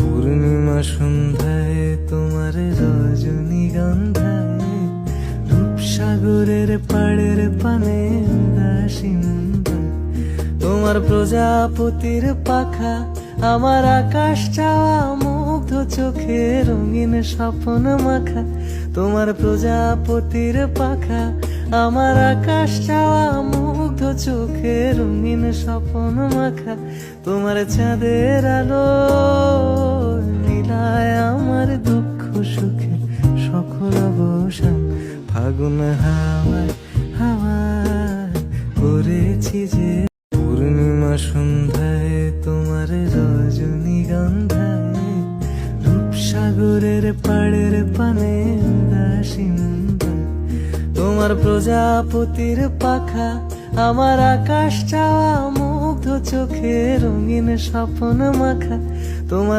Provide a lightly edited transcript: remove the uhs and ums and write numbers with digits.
পূর্ণিমা সন্ধ্যায় তোমার রজনীগন্ধায় রূপসাগরের পাড়ের পানে দাসিন্দা তোমার প্রজাপতির পাখা আমার আকাশ চাওয়া মুগ্ধ চোখে রঙিন স্বপ্ন মাখা তোমার প্রজাপতির পাখা আমার আকাশ চাওয়া মুগ্ধ চোখে রঙিন স্বপ্ন মাখা তোমার চাঁদের আলো নীলায় আমার দুঃখ সুখে সকল অবসান ফাগুন হাওয়ায় হাওয়ায় করেছি যে পূর্ণিমা সন্ধ্যায় তোমার রজনীগন্ধায় রূপসাগরের পাড়ের পানে দাসিন্দা তোমার প্রজাপতির পাখা আমার আকাশ চাওয়া মুগ্ধ চোখে রঙিন স্বপ্ন মাখা তোমার